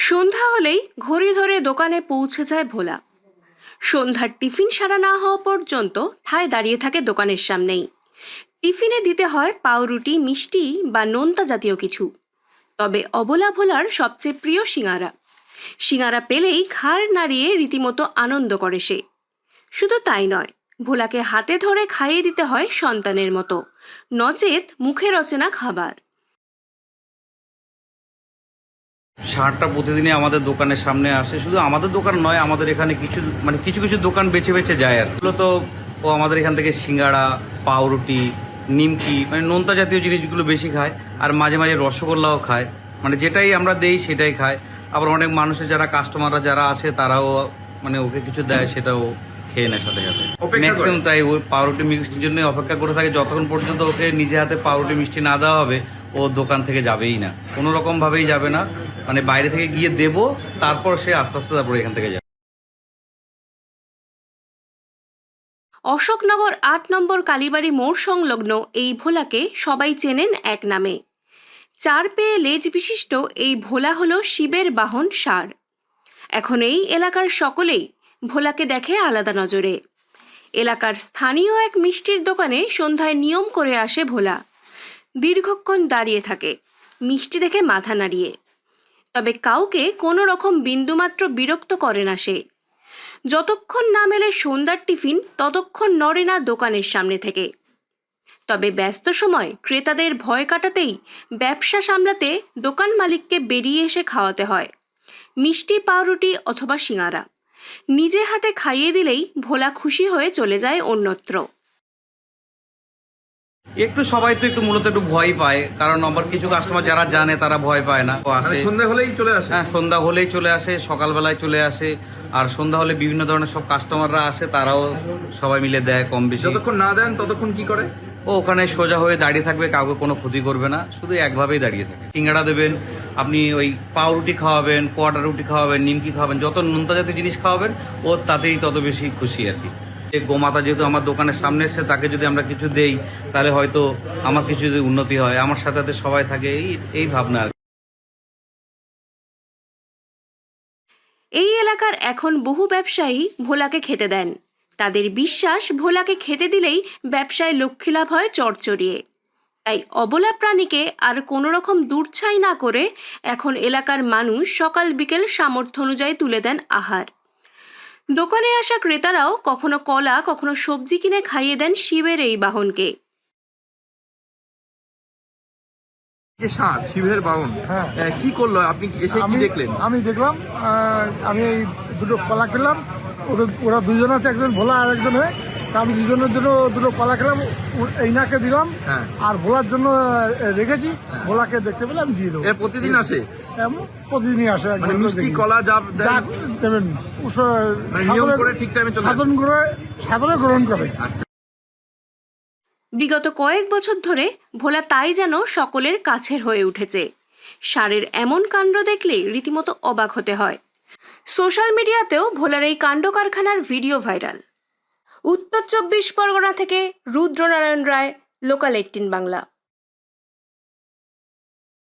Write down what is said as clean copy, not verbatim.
সন্ধ্যা হলেই ঘড়ি ধরে দোকানে পৌঁছে যায় ভোলা। সন্ধ্যার টিফিন সারা না হওয়া পর্যন্ত ঠায় দাঁড়িয়ে থাকে দোকানের সামনেই। টিফিনে দিতে হয় পাউরুটি, মিষ্টি বা নোনতা জাতীয় কিছু। তবে অবলা ভোলার সবচেয়ে প্রিয় সিঙারা। সিঙারা পেলেই ঘাড় নাড়িয়ে রীতিমতো আনন্দ করে সে। শুধু তাই নয়, ভোলাকে হাতে ধরে খাইয়ে দিতে হয় সন্তানের মতো, নচেত মুখে রচে না খাবার। সারটা প্রতিদিনই আমাদের দোকানের সামনে আসে। শুধু আমাদের দোকান নয়, আমাদের এখানে কিছু কিছু দোকান বেছে বেছে যায়। আর তো ও আমাদের এখান থেকে সিঙ্গাড়া, পাউরুটি, নিমকি নোনতা জাতীয় জিনিসগুলো বেশি খায়। আর মাঝে মাঝে রসগোল্লাও খায়। যেটাই আমরা দেই সেটাই খায়। আবার অনেক মানুষের যারা কাস্টমাররা যারা আসে তারাও ওকে কিছু দেয়, সেটাও খেয়ে নেয় সাথে সাথে। ম্যাক্সিমাম তাই ওই পাউরুটি মিষ্টির জন্য অপেক্ষা করে থাকে। যতক্ষণ পর্যন্ত ওকে নিজে হাতে পাউরুটি মিষ্টি না দেওয়া হবে ও দোকান থেকে যাবেই না, কোনো রকম ভাবেই যাবে না। বাইরে থেকে গিয়ে দেবো, তারপর সে আস্তে আস্তে তারপর এখান থেকে যাবে। অশোকনগর ৮ নম্বর কালীবাড়ি মোড় সংলগ্ন এই ভোলাকে সবাই চেনেন এক নামে। 4 পেয়ে লেজ বিশিষ্ট এই ভোলা হলো শিবের বাহন ষাঁড়। এখন এই এলাকার সকলেই ভোলাকে দেখে আলাদা নজরে। এলাকার স্থানীয় এক মিষ্টির দোকানে সন্ধ্যায় নিয়ম করে আসে ভোলা। দীর্ঘক্ষণ দাঁড়িয়ে থাকে, মিষ্টি দেখে মাথা নাড়িয়ে। তবে কাউকে কোনো রকম বিন্দুমাত্র বিরক্ত করে না সে। যতক্ষণ না মেলে সন্ধ্যার টিফিন ততক্ষণ নড়ে না দোকানের সামনে থেকে। তবে ব্যস্ত সময় ক্রেতাদের ভয় কাটাতেই ব্যবসা সামলাতে দোকান মালিককে বেরিয়ে এসে খাওয়াতে হয় মিষ্টি, পাউরুটি অথবা সিঙারা। নিজে হাতে খাইয়ে দিলেই ভোলা খুশি হয়ে চলে যায় অন্যত্র। সবাই তো মূলত একটু ভয় পায়, কারণ আমার কিছু কাস্টমার যারা জানে তারা ভয় পায় না, আসে সন্ধ্যা হলেই চলে আসে। হ্যাঁ, সন্ধ্যা হলেই চলে আসে, সকালবেলায় চলে আসে। আর সন্ধ্যা হলে বিভিন্ন ধরনের সব কাস্টমাররা আসে, তারাও সবাই মিলে দেয় কম বেশি। যতক্ষণ না দেন ততক্ষণ কি করে? ও ওখানে সোজা হয়ে দাঁড়িয়ে থাকবে, কাউকে কোনো ক্ষতি করবে না, শুধু একভাবেই দাঁড়িয়ে থাকে। সিঙ্গাড়া দেবেন, আপনি ওই পাউরুটি খাওয়াবেন, কোয়াটা রুটি খাওয়াবেন, নিমকি খাওয়াবেন, যত নোনতা জাতীয় জিনিস খাওয়াবেন ও তাতেই তত বেশি খুশি আর কি। গোমাতা যেহেতু আমার দোকানের সামনে এসে, তাকে যদি আমরা কিছু দেই তাহলে হয়তো আমার কিছু যদি উন্নতি হয়, আমার সাথে সাথে সবাই থাকে, এই ভাবনা আর কি। এই এলাকার এখন বহু ব্যবসায়ী ভোলাকে খেতে দেন। তাদের বিশ্বাস, ভোলাকে খেতে দিলেই ব্যবসায় লক্ষ্মীলাভ হয় চড়চড়িয়ে। তাই অবলা প্রাণীকে আর কোনো রকম দূরছাই না করে এখন এলাকার মানুষ সকাল বিকেল সামর্থ্য অনুযায়ী তুলে দেন আহার। দোকানে আসা ক্রেতারাও কখনো কলা, কখনো সবজি কিনে খাইয়ে দেন শিবের এই বাহনকে। শিবের বাহন কি করলো? আপনি এসে কি দেখলেন? আমি দেখলাম, আমি এই দুটো কলা খেলাম। ওরা দুজন আছে, একজন ভোলা আর একজন হয়ে। আমি দুজনের জন্য দুটো কলা খেলাম, এই নাকে দিলাম। আর ভোলার জন্য রেখেছি, ভোলাকে দেখতে পেলে আমি দিয়ে দেবো। প্রতিদিন আসে? প্রতিদিনই আসে। মিষ্টি, কলা যা দেবেন নিয়ম করে ঠিক টাইমে সাধনে গ্রহণ করে। বিগত কয়েক বছর ধরে ভোলা তাই যেন সকলের কাছের হয়ে উঠেছে। ষাঁড়ের এমন কাণ্ড দেখলে রীতিমতো অবাক হতে হয়। সোশ্যাল মিডিয়াতেও ভোলার এই কাণ্ড কারখানার ভিডিও ভাইরাল। উত্তর 24 পরগনা থেকে রুদ্রনারায়ণ রায়, লোকাল 18 বাংলা।